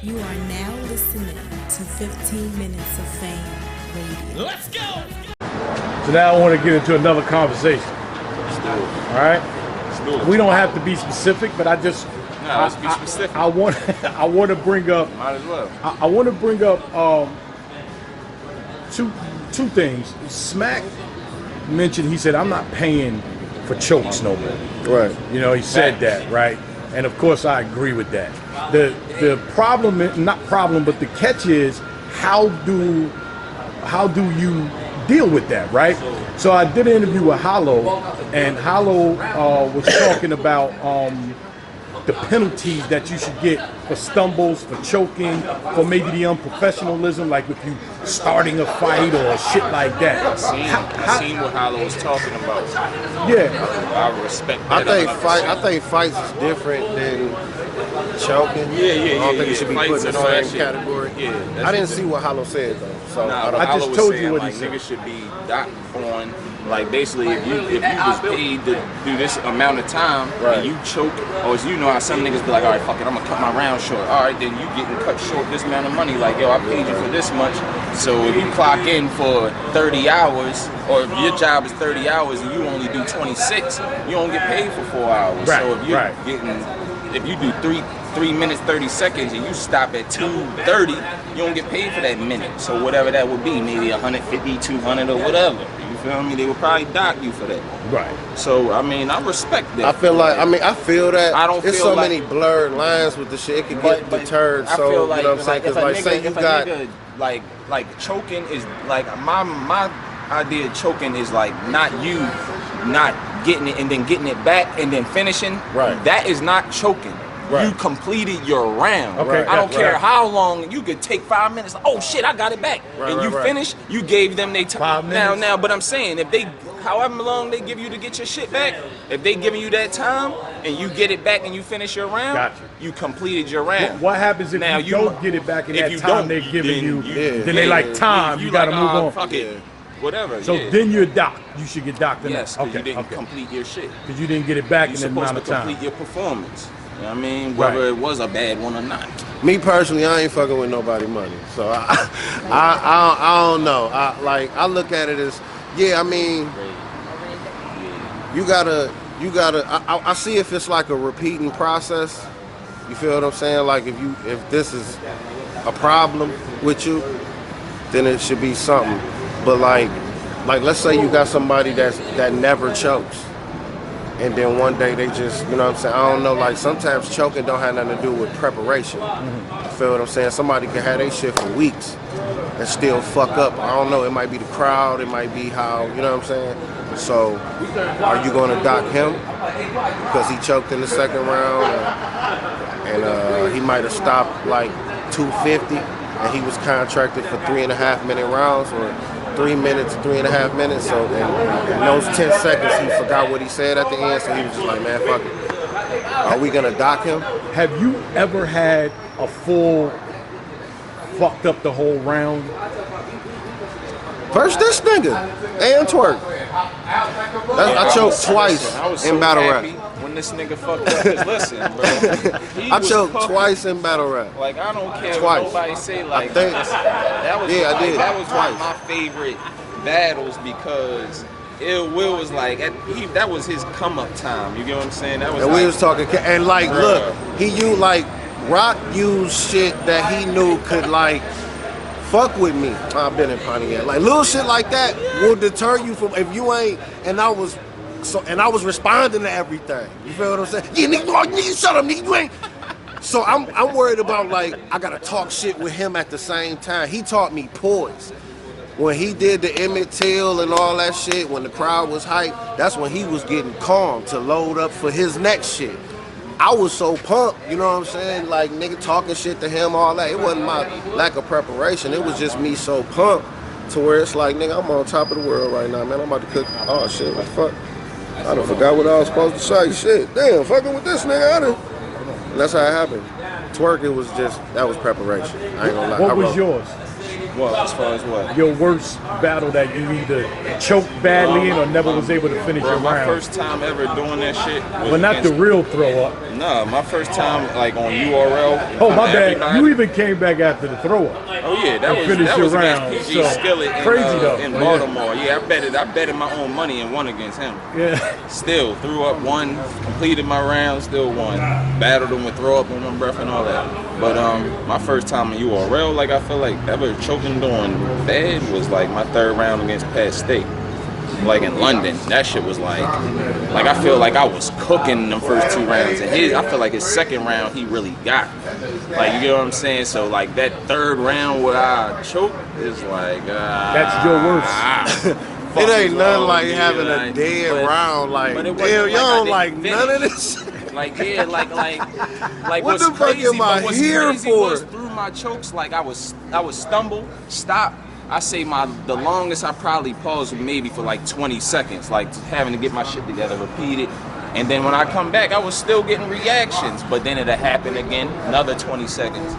You are now listening to 15 Minutes of Fame Radio. Let's go! So now I want to get into another conversation. Let's do it. All right? Let's do it. We don't have to be specific, but I just let's be specific. I want to bring up. Might as well. I want to bring up two things. Smack mentioned, he said, I'm not paying for chokes no more. Right. You know, he said that, right? And of course I agree with that. The problem, not problem, but the catch is how do you deal with that, right? So I did an interview with Hollow, and Hollow was talking about the penalties that you should get for stumbles, for choking, for maybe the unprofessionalism, like if you starting a fight or shit like that. I seen what Hollow was talking about. Yeah. I respect that. I think fights is different than choking. Yeah. I don't think it should be Fights put in the and all that same shit. category. Yeah. I didn't see what Hollow said though. So Nah, I don't. I just Hollow was told you saying, what he like, said. niggas should be docked on, like, basically if you was paid to do this amount of time Right. and you choke, or you know how some niggas be like, all right, fuck it, I'm gonna cut my round short. All right, then you getting cut short this amount of money. Like, yo, I paid you for this much. So if you clock in for 30 hours, or if your job is 30 hours and you only do 26, you don't get paid for 4 hours. Right, So if you're right. if you do 3 minutes 30 seconds and you stop at 2:30, you don't get paid for that minute. So whatever that would be, maybe 150, 200 or whatever. You feel me? They would probably dock you for that. Right. So I mean, I respect that. I feel that. I don't There's feel so like- many blurred lines with the shit. It could get deterred. I So feel like, you know what I'm saying? Because like, say you got. like choking is like my idea of choking is like not getting it and then getting it back and then finishing. Right. That is not choking. Right. You completed your round. Okay, I don't right. care how long. You could take 5 minutes. Oh shit, I got it back. Right, and you right. finish. You gave them their 5 time. minutes? Now, but I'm saying if they, however long they give you to get your shit back, if they giving you that time and you get it back and you finish your round, Gotcha. you completed your round. What happens if Now you don't get it back in if that you time don't, they're giving you? then Then they like time. You got to like, move on. Fuck it. Whatever. So yeah. then you're docked. You should get docked in Yes, that. because Okay. you didn't complete your shit. Because you didn't get it back You're in that supposed amount to of time. complete your performance. You know what I mean? Whether Right. it was a bad one or not. Me personally, I ain't fucking with nobody money. So I don't know. I look at it as, yeah. I mean, you gotta. I see if it's like a repeating process. You feel what I'm saying? Like if this is a problem with you, then it should be something. But like let's say you got somebody that never chokes, and then one day they just, you know what I'm saying? I don't know. Like sometimes choking don't have nothing to do with preparation. You feel what I'm saying? Somebody can have their shit for weeks and still fuck up. I don't know. It might be the crowd. It might be how, you know what I'm saying? So are you going to dock him because he choked in the second round and he might have stopped like 250 and he was contracted for 3.5 minute rounds or 3 minutes, 3.5 minutes. So in those 10 seconds, he forgot what he said at the end. So he was just like, man, fuck it. Are we going to dock him? Have you ever had a full fucked up the whole round? First this nigga and twerk. I choked twice I was in so battle happy rap. when this nigga fucked up. 'Cause listen, bro. He I was choked puffed. twice in battle rap. Like, I don't care Twice. what nobody say. Like, I think- that was Yeah, I like, did. That was one of Twice. my favorite battles because Ill Will was like, that was his come up time. You get what I'm saying? That was And like, we was talking, and like, Bruh. look, he used like Rock used shit that he knew could like fuck with me. I've been in Pontiac. Like little shit like that will deter you from if you ain't. And I was responding to everything. You feel what I'm saying? Yeah, nigga, shut up, nigga. You ain't. So I'm worried about like I gotta talk shit with him at the same time. He taught me poise. When he did the Emmett Till and all that shit, when the crowd was hyped, that's when he was getting calm to load up for his next shit. I was so pumped, you know what I'm saying? Like, nigga talking shit to him, all that. It wasn't my lack of preparation. It was just me so pumped to where it's like, nigga, I'm on top of the world right now, man. I'm about to cook. Oh, shit, what the fuck? I done forgot what I was supposed to say. Shit, damn, fucking with this nigga. And that's how it happened. Twerk, it was just, that was preparation. I ain't gonna lie. What I was wrote- yours? Well, as far as what? Your worst battle that you either choked badly in or never was able to finish your My round. first time ever doing that shit was But not the real throw up. No, my first time like on URL. Oh my bad. You even came back after the throw up. Oh yeah, that was round. against PG Skillet in though. Baltimore. Yeah, I betted my own money and won against him. Yeah. Still threw up, won, completed my round, still won. Battled him with throw up in my breath and all that. But my first time in URL, like I feel like ever choking doing bad was like my third round against Pat State. Like in London, that shit was like I feel like I was cooking in them first 2 rounds, and I feel like his second round he really got me. Like, you get what I'm saying? So like that third round where I choked is like that's your worst. It ain't nothing like having a dead round. Like, damn, y'all don't like none of this. Like, yeah, like what the fuck am I here for? Was through my chokes, like I was stumble, stop. I say the longest I probably paused was maybe for like 20 seconds, like having to get my shit together, repeat it. And then when I come back, I was still getting reactions, but then it'll happen again, another 20 seconds.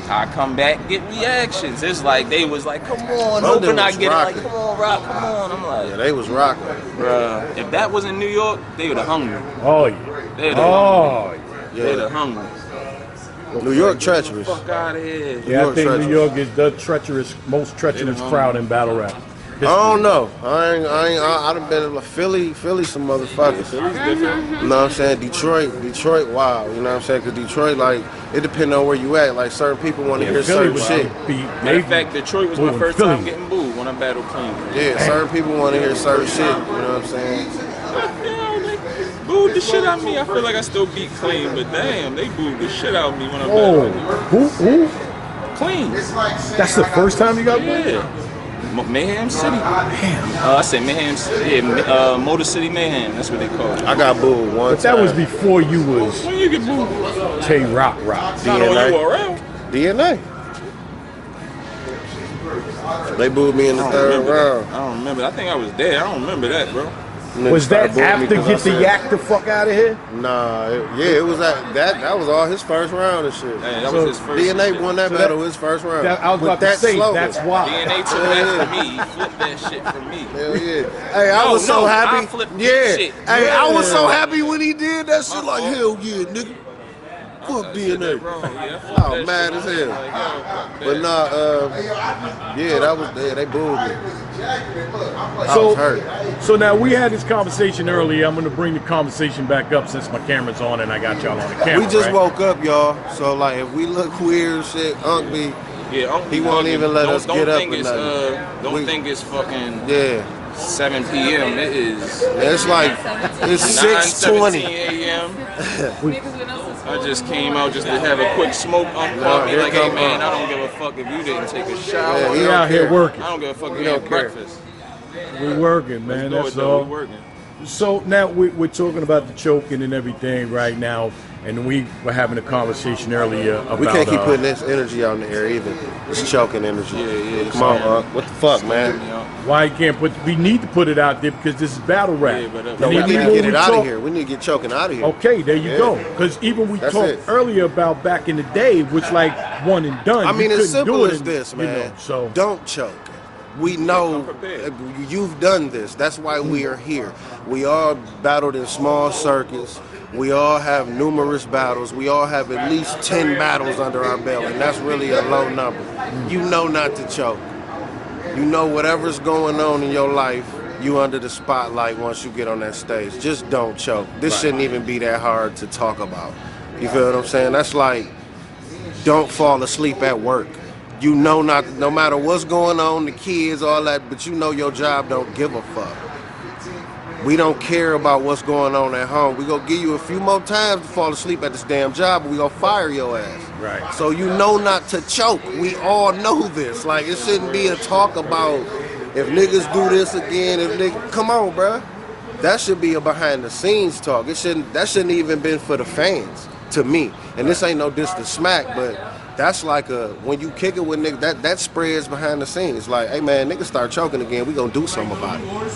I come back, get reactions. It's like they was like, come on, hoping I get rocking. It, like, come on, rock, come on. I'm like, yeah, they was rocking. Bruh, if that was in New York, they would have hung me. Oh yeah. They'd have yeah. They'd have hung me. New York treacherous. Fuck out of here. Yeah, I think New York is the most treacherous crowd in battle rap. I don't know. I done been to Philly, some motherfuckers. Philly's different. You know what I'm saying? Detroit, wow. You know what I'm saying? Because Detroit, like, it depends on where you at. Like, certain people want to hear certain shit. Matter of fact, Detroit was my first time getting booed when I battled clean. Yeah, certain people want to hear certain shit. You know what I'm saying? Booed the shit out of me. I feel like I still beat clean, but damn, they booed the shit out of me when I battled. Who? Clean. That's the first time you got booed? Yeah. Mayhem City. Damn. I said Mayhem City. Yeah, Motor City Mayhem. That's what they call it. I got booed once. But that was before you was when you get booed. K-Rock. Not on URL. DNA. They booed me in the third round. I don't remember. I think I was there. I don't remember that, bro. Was that after Get the Yak the fuck out of here? Nah, it was that was all his first round and shit. Hey, that was his first. DNA won that battle his first round. I was about to say, that's why. DNA took that from me. He flipped that shit from me. Hell yeah. Hey, I was so happy. Shit. Hey, I was so happy when he did that shit. Like, hell yeah, nigga. Fuck DNA. Oh, mad as hell. But nah, yeah, they booed me. I was hurt. So now we had this conversation earlier. I'm going to bring the conversation back up since my camera's on and I got y'all on the camera. We just woke up, y'all. So like, if we look weird, shit, Unc be. Yeah, he won't even let us get up or nothing. Don't think it's fucking 7 p.m. It is. It's like it's 6:20 a.m. I just came out just to have a quick smoke. Called me like, hey man, I don't give a fuck if you didn't take a shower. Yeah, we out here working. I don't give a fuck if you had breakfast. We're working, man. That's all. We're working. So now we're talking about the choking and everything right now, and we were having a conversation earlier about. We can't keep putting this energy out in the air either. It's choking energy. Yeah. Come on, Unc. What the fuck, man? Why you can't put? We need to put it out there because this is battle rap. Yeah, but we need to get it out of here. We need to get choking out of here. Okay, there you go. Because even we talked earlier about back in the day, which like one and done. I mean, it's simple as this, man. You know, so don't choke. We know you've done this. That's why we are here. We all battled in small circuits. We all have numerous battles. We all have at least 10 battles under our belt, and that's really a low number. You know not to choke. You know whatever's going on in your life, you under the spotlight once you get on that stage. Just don't choke. This shouldn't even be that hard to talk about. You feel what I'm saying? That's like, don't fall asleep at work. You know not, no matter what's going on, the kids, all that, but you know your job don't give a fuck. We don't care about what's going on at home. We gonna give you a few more times to fall asleep at this damn job, but we gonna fire your ass. Right. So you know not to choke. We all know this. Like, it shouldn't be a talk about if niggas do this again. Come on, bruh. That should be a behind the scenes talk. That shouldn't even been for the fans, to me. And this ain't no diss to Smack, but that's like when you kick it with niggas, that spreads behind the scenes. Like, hey man, niggas start choking again, we gonna do something about it.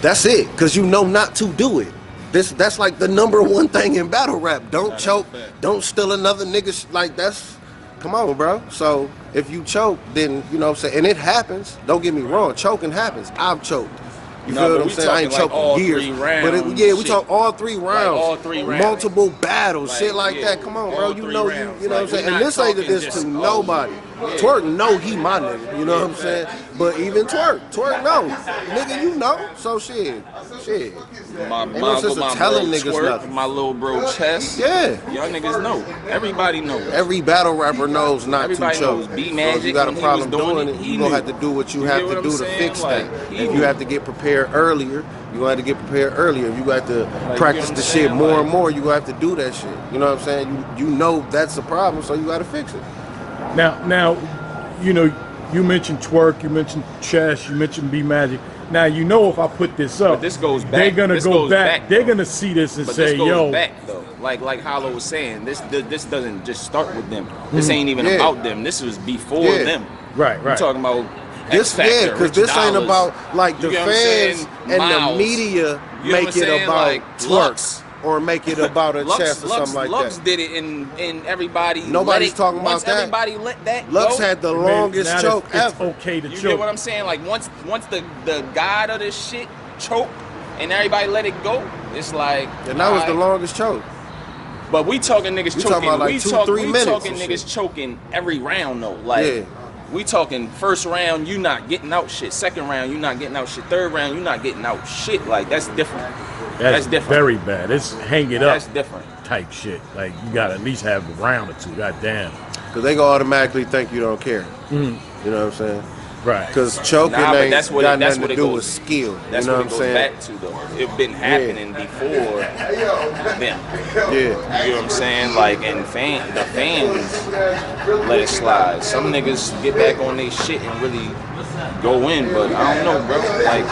That's it, because you know not to do it. That's like the #1 thing in battle rap. Don't choke, don't steal another nigga. Like, that's come on, bro. So if you choke, then you know what I'm saying, and it happens. Don't get me wrong, choking happens. I've choked. You No, feel but what I'm we saying? I ain't talking, like, choked all in years. 3 rounds, But we shit. talk all 3 rounds. all 3 rounds. Multiple battles, Like, shit like yeah, that. Come on, bro. all You 3 know rounds. you know Like, what I'm saying? we And not this ain't talking this just, to nobody. yeah. Twerk know he my nigga. You know what I'm saying? But even Twerk know. Nigga, you know. So shit. My Ain't no sense my of telling bro niggas Twerk, nothing. my little bro Chess. Yeah. Y'all niggas know. Everybody knows. Every battle rapper knows not Everybody to choke. knows. B So if Magic, you got a when he was problem doing doing it, it, he you're gonna knew. have to do what you You have get what to I'm do to saying? fix Like, that. he If knew. you have to get prepared earlier, you're gonna have to get prepared earlier. If you got to Like, practice you know the what I'm shit saying? more Like, and more, you're gonna have to do that shit. You know what I'm saying? You know that's the problem, so you gotta fix it. Now, you know, you mentioned Twerk, you mentioned Chess, you mentioned B Magic. Now you know if I put this up, But this goes back. they're gonna This go goes back. back, They're though. gonna see this and But say, this goes "Yo, back though. Like Hollow was saying, this doesn't just start with them. This ain't even Yeah. about them. This was before Yeah. them. right, We're right." talking about This X Factor, because Rich this ain't Dollars. about like You the get what I'm fans saying? and Miles. the media You know what make I'm it saying? about Like, Twerk Lux. or make it about a chest or something like Lux that. did it, and everybody Nobody's let it, talking once about that. everybody let that Lux go. had the It made- longest now choke it's ever. okay to You choke. get what I'm saying? Like once the god of this shit choked and everybody let it go, it's like, And that was the alright. longest choke. But we talking niggas We choking. talking about like 2-3 we minutes talking and niggas shit. choking every round though. Like Yeah. we talking first round, you not getting out shit. Second round, you not getting out shit. Third round, you not getting out shit. Like that's different. That's different. very bad. It's hang it up That's different. type shit. Like you gotta at least have a round or two. God damn. Because they gonna automatically think you don't care. You know what I'm saying? Right. Because choking Nah, but ain't that's what got it, that's nothing what to it do goes, with skill. That's You know what what it I'm goes saying? back to though. It been happening before them. Yeah. You know what I'm saying? Like, and the fans let it slide. Some niggas get back on their shit and really go in, but I don't know, bro. Like,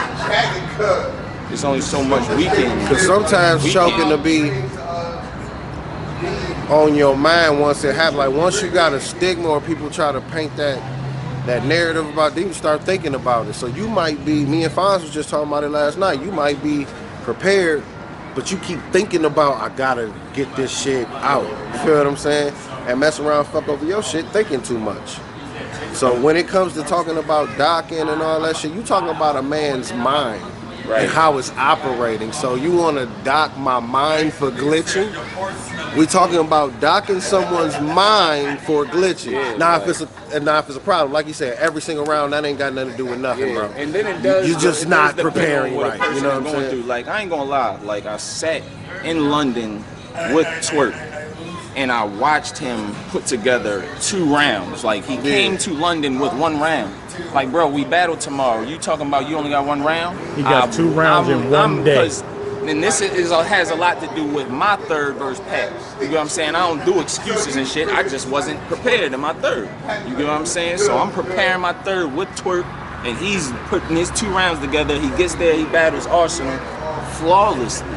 there's only so much we can. Because sometimes choking to be on your mind once it happens. Like once you got a stigma or people try to paint that narrative about, then you start thinking about it. So you might be, me and Fonz was just talking about it last night, you might be prepared, but you keep thinking about, I gotta get this shit out. You feel what I'm saying? And mess around, fuck over your shit, thinking too much. So when it comes to talking about docking and all that shit, you talking about a man's mind. Right. And how it's operating. So you want to dock my mind for glitching? We talking about docking someone's mind for glitching. Yeah, now, like, if it's a problem, like you said, every single round that ain't got nothing to do with nothing, yeah. bro. And then it does. You're just it not does depend preparing on what a right. person You know what I'm is going saying? through. Like I ain't gonna lie. Like I sat in London with Twerk, and I watched him put together 2 rounds. Like he came to London with 1 round. Like, bro, we battle tomorrow. You talking about you only got 1 round? He got 2 rounds in one day. And this has a lot to do with my third verse pack. You get what I'm saying? I don't do excuses and shit. I just wasn't prepared in my third. You get what I'm saying? So I'm preparing my third with Twerk, and he's putting his 2 rounds together. He gets there, he battles Arsenal flawlessly.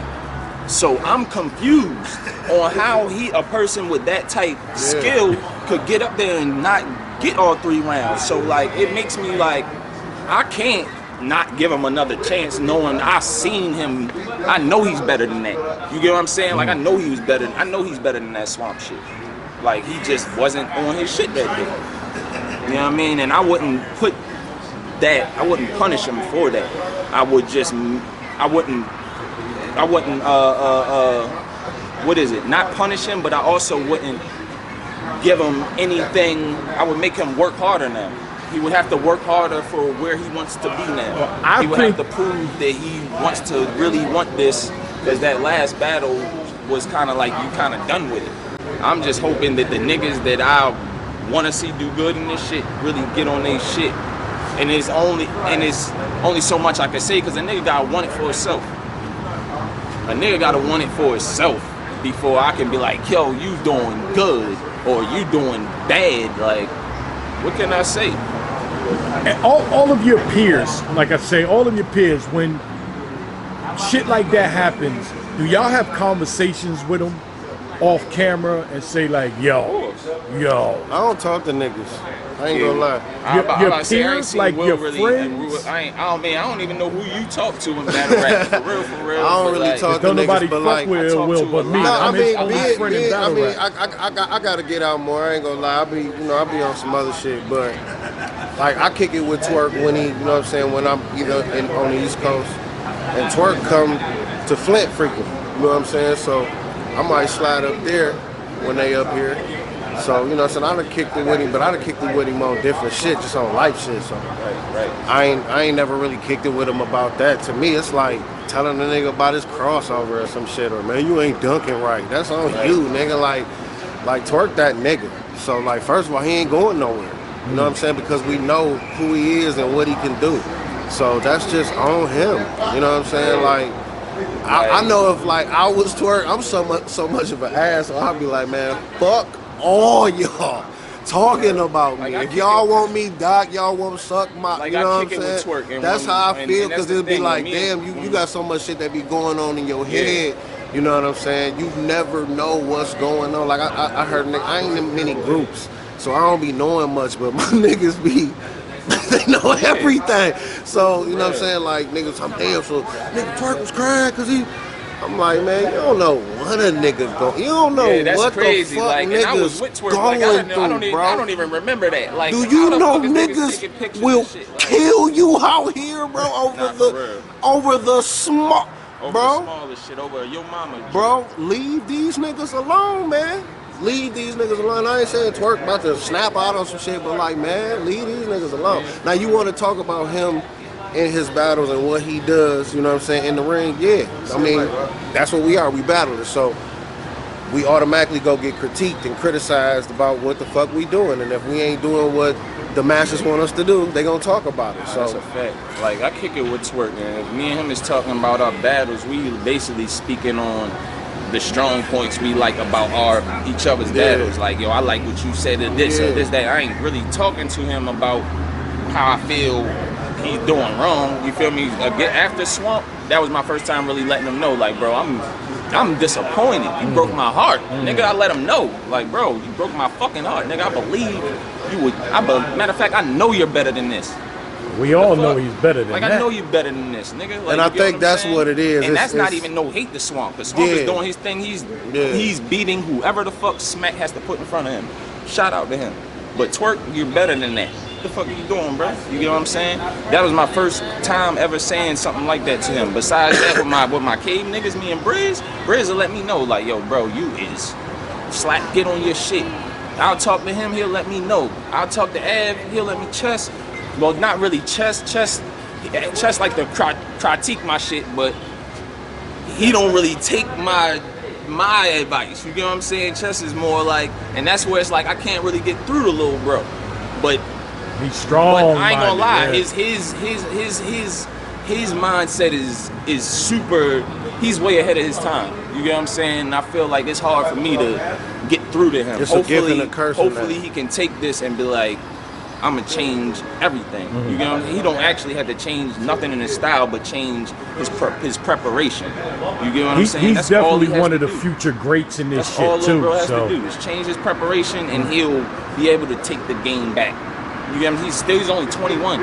So I'm confused on how a person with that type skill could get up there and not get all 3 rounds. So like it makes me like I can't not give him another chance knowing I seen him. I know he's better than that. You get what I'm saying? Like I know he was better. I know he's better than that swamp shit. Like he just wasn't on his shit that day. You know what I mean? And I wouldn't punish him for that. I wouldn't what is it? Not punish him, but I also wouldn't give him anything. I would make him work harder now. He would have to work harder for where he wants to be now. He would have to prove that he wants to really want this, because that last battle was kind of like you kind of done with it. I'm just hoping that the niggas that I want to see do good in this shit really get on their shit. And it's only so much I can say, because a nigga gotta want it for himself. A nigga gotta want it for himself before I can be like, yo, you doing good or you doing bad. Like, what can I say? And all of your peers, like I say, all of your peers, when shit like that happens, do y'all have conversations with them off camera and say like, yo. I don't talk to niggas. I ain't gonna lie. Your peers, like your friends. I don't even know who you talk to in battle rap. For real. I don't really talk to niggas, but like, Will but me. No, I mean, I I gotta get out more. I ain't gonna lie. I'll be on some other shit, but like I kick it with Twerk when he, you know what I'm saying, when I'm either on the East Coast, and Twerk come to Flint frequent. You know what I'm saying? So I might slide up there when they up here. So, you know what I'm saying, I done kicked it with him, but I done kicked it with him on different shit, just on life shit. So Right. I ain't never really kicked it with him about that. To me, it's like telling a nigga about his crossover or some shit, or man, you ain't dunking right. That's on you, nigga. Like Twerk that nigga. So like, first of all, he ain't going nowhere. You know what I'm saying? Because we know who he is and what he can do. So that's just on him. You know what I'm saying? Like, I know if like I was Twerk, I'm so much of an ass, so I'll be like, man, fuck all y'all talking about me. If y'all want me, Doc, y'all want to suck my, you know what I'm saying? That's how I feel, because it'll be like, damn, you got so much shit that be going on in your head. You know what I'm saying? You never know what's going on. Like I heard, I ain't in many groups, so I don't be knowing much, but my niggas be, they know everything. So, you know what I'm saying? Like, niggas, I'm damn, so nigga Twerk was crying because he, I'm like, man, you don't know what a nigga go. You don't know that's what crazy. the fuck like, niggas and I was with Twerk, going through, bro. I don't even remember that. Like, do you know niggas will kill you out here, bro, over the small, over bro? The smallest shit, over your mama. Bro, leave these niggas alone, man. Leave these niggas alone. I ain't saying Twerk about to snap out on some shit, but like, man, leave these niggas alone. Now, you want to talk about him in his battles and what he does, you know what I'm saying, in the ring, yeah. I mean, that's what we are. We battlers. So we automatically go get critiqued and criticized about what the fuck we doing. And if we ain't doing what the masses want us to do, they gonna talk about it. So that's a fact. Like, I kick it with Twerk, and if me and him is talking about our battles, we basically speaking on the strong points we like about each other's battles. Like, yo, I like what you said to this or this, that. I ain't really talking to him about how I feel he's doing wrong. You feel me? After Swamp, that was my first time really letting him know, like, bro, I'm disappointed. You broke my heart. Nigga, I let him know. Like, bro, you broke my fucking heart. Nigga, I believe you would. Matter of fact, I know you're better than this. We all know he's better than that. Like, I know you're better than this, nigga. Like, and I think that's what it is. And that's not even no hate to Swamp. Because Swamp is doing his thing. He's beating whoever the fuck Smack has to put in front of him. Shout out to him. But Twerk, you're better than that. What the fuck are you doing, bro? You get what I'm saying? That was my first time ever saying something like that to him. Besides that, with my cave niggas, me and Briz will let me know, like, yo, bro, you is slap, get on your shit. I'll talk to him, he'll let me know. I'll talk to Av, he'll let me chest. Well, not really chest like to critique my shit, but he don't really take my advice. You get what I'm saying? Chess is more like, and that's where it's like I can't really get through the little bro. But he's strong. But I ain't gonna lie, his mindset is super. He's way ahead of his time. You get what I'm saying? And I feel like it's hard for me to get through to him. It's a gift and a curse. Hopefully he can take this and be like, I'm gonna change everything. You know, he don't actually have to change nothing in his style, but change his preparation. You get what I'm saying? He's That's definitely all he one of the do. future greats in this That's shit all too. Bro has to do is change his preparation, and he'll be able to take the game back. You get him? He's only 21.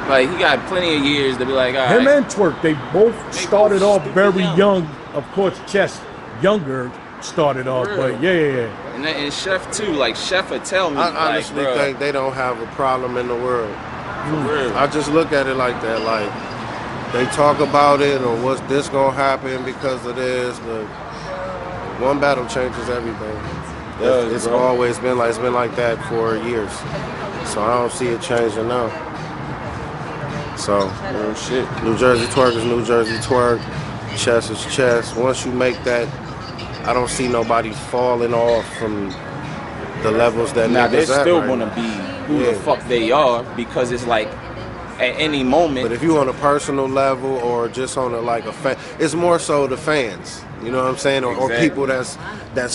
Like, he got plenty of years to be like, all him right. and Twerk, they both started off very young. Of course, Chess younger started off, but yeah. And Chef too, like Chef would tell me. I honestly think they don't have a problem in the world. I just look at it like that, like they talk about it or what's this gonna happen because of this, but one battle changes everything. It's always been like that for years, so I don't see it changing now. So shit, New Jersey Twerk is New Jersey Twerk, Chess is Chess. Once you make that, I don't see nobody falling off from the levels that now they're still right gonna be who the fuck they are, because it's like at any moment. But if you on a personal level or just on a fan, it's more so the fans. You know what I'm saying? Or people that's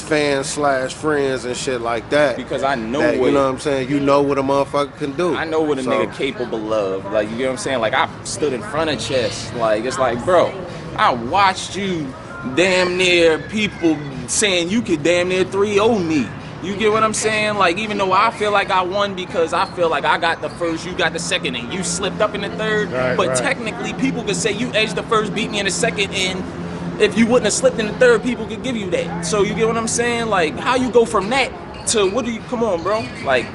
fans / friends and shit like that. Because I know that, you know what I'm saying? You know what a motherfucker can do. I know what a nigga capable of. Like, you get what I'm saying? Like, I stood in front of Chess. Like, it's like, bro, I watched you damn near people saying you could damn near 3-0 me. You get what I'm saying? Like, even though I feel like I won because I feel like I got the first, you got the second, and you slipped up in the third. But technically, people could say you edged the first, beat me in the second, and if you wouldn't have slipped in the third, people could give you that. So you get what I'm saying? Like, how you go from that to what do you, come on, bro? Like,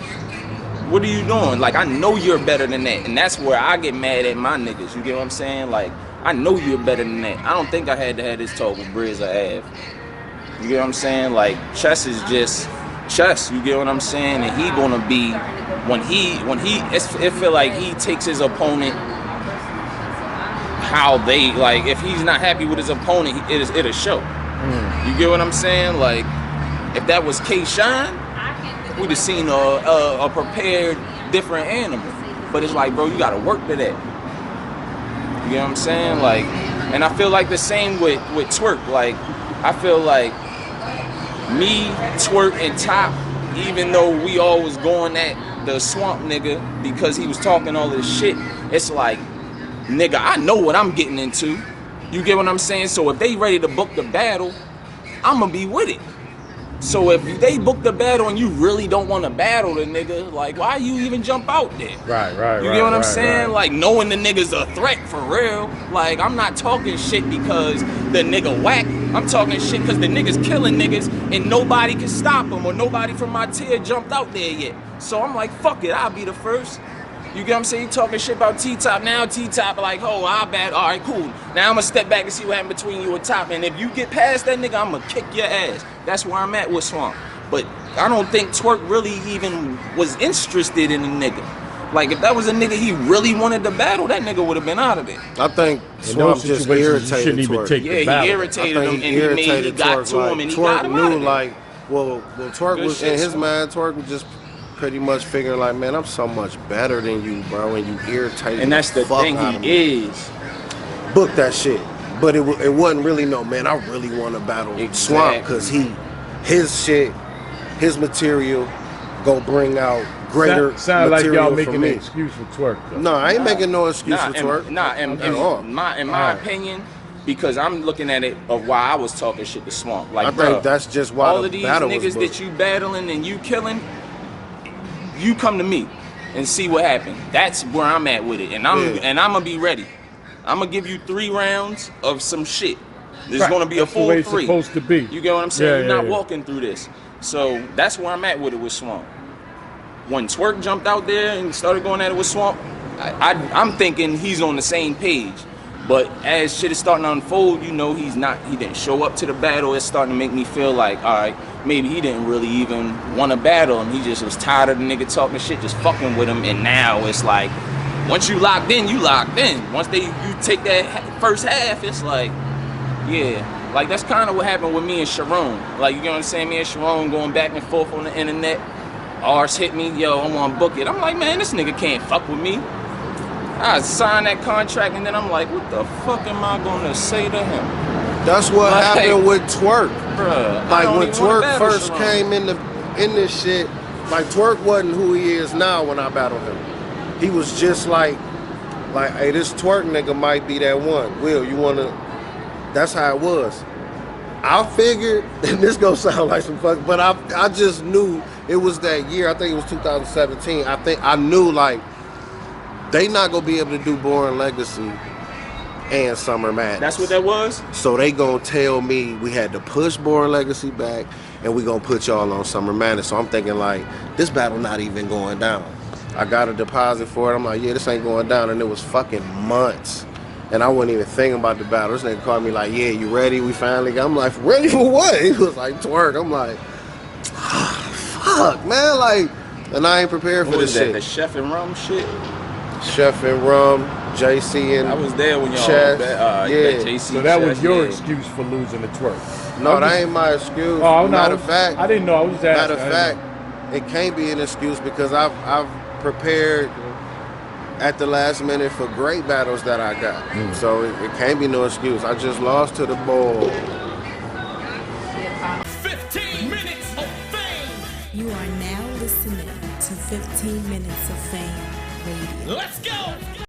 what are you doing? Like, I know you're better than that. And that's where I get mad at my niggas. You get what I'm saying? Like, I know you're better than that. I don't think I had to have this talk with Briz or Av. You get what I'm saying? Like, chess is just chess. You get what I'm saying? And he gonna be, it feel like he takes his opponent how they, like, if he's not happy with his opponent, it'll show. You get what I'm saying? Like, if that was K-Shine, we'd have seen a prepared different animal. But it's like, bro, you gotta work to that. You get what I'm saying? Like, and I feel like the same with Twerk. Like, I feel like me, Twerk, and Top, even though we always going at the swamp nigga because he was talking all this shit, it's like, nigga, I know what I'm getting into. You get what I'm saying? So if they ready to book the battle, I'ma be with it. So if they book the battle and you really don't want to battle the nigga, like, why you even jump out there? Right. You get what I'm saying? Like, knowing the nigga's a threat for real. Like, I'm not talking shit because the nigga whack. I'm talking shit because the nigga's killing niggas and nobody can stop him, or nobody from my tier jumped out there yet. So I'm like, fuck it, I'll be the first. You get what I'm saying? You talking shit about T-Top now. T-Top like, oh, I'll bat. All right, cool. Now I'm going to step back and see what happened between you and Top. And if you get past that nigga, I'm going to kick your ass. That's where I'm at with Swamp. But I don't think Twerk really even was interested in the nigga. Like, if that was a nigga he really wanted to battle, that nigga would have been out of it. I think Swamp just irritated Twerk. Yeah, he irritated him, and he got to him, and he got him out of it. Like, well, Twerk was, in his mind, Twerk was just pretty much figuring like, man, I'm so much better than you, bro, and you irritated. And that's the thing, he is. Book that shit, but it wasn't really no, man, I really want to battle Swamp because his shit, his material, go bring out greater sound like material y'all making me. an excuse for Twerk, though. No, I ain't making no excuse for Twerk. In my opinion, because I'm looking at it of why I was talking shit to Swamp. Like, I think that's just why all of these niggas that you battling and you killing, you come to me and see what happened. That's where I'm at with it, and I'm gonna be ready. I'm gonna give you 3 rounds of some shit. This is gonna be a full 3. That's the way it's supposed to be. You get what I'm saying? You're not walking through this. So that's where I'm at with it with Swamp. When Twerk jumped out there and started going at it with Swamp, I'm thinking he's on the same page. But as shit is starting to unfold, you know, he didn't show up to the battle. It's starting to make me feel like, all right, maybe he didn't really even want to battle him. He just was tired of the nigga talking shit, just fucking with him. And now it's like, once you locked in, you locked in. Once you take that first half, it's like, yeah. Like, that's kind of what happened with me and Sharon. Like, you know what I'm saying? Me and Sharon going back and forth on the internet. Ours hit me, yo, I want to book it. I'm like, man, this nigga can't fuck with me. I signed that contract, and then I'm like, what the fuck am I gonna say to him? That's what happened with Twerk. Bruh, like, when Twerk first came in this shit, like, Twerk wasn't who he is now when I battled him. He was just like, hey, this Twerk nigga might be that one. Will, you wanna? That's how it was. I figured, and this gonna sound like some fuck, but I just knew it was that year. I think it was 2017. I knew, like, they not gonna be able to do Born Legacy and Summer Madness. That's what that was? So they gonna tell me we had to push Born Legacy back and we gonna put y'all on Summer Madness. So I'm thinking, like, this battle not even going down. I got a deposit for it. I'm like, yeah, this ain't going down. And it was fucking months. And I wasn't even thinking about the battle. This nigga called me like, yeah, you ready? We finally got. I'm like, ready for what? He was like, Twerk. I'm like, fuck, man. Like, and I ain't prepared for this shit. The Chef and Rum shit? Chef and Rum, JC and I was there when y'all JC. So that was your excuse for losing the Twerk. No, that ain't my excuse. Oh, no, matter of fact, I didn't know. I was just asking. Matter of fact, it can't be an excuse because I've prepared at the last minute for great battles that I got. So it can't be no excuse. I just lost to the ball. 15 minutes of fame. You are now listening to 15 Minutes of Fame Radio. Let's go.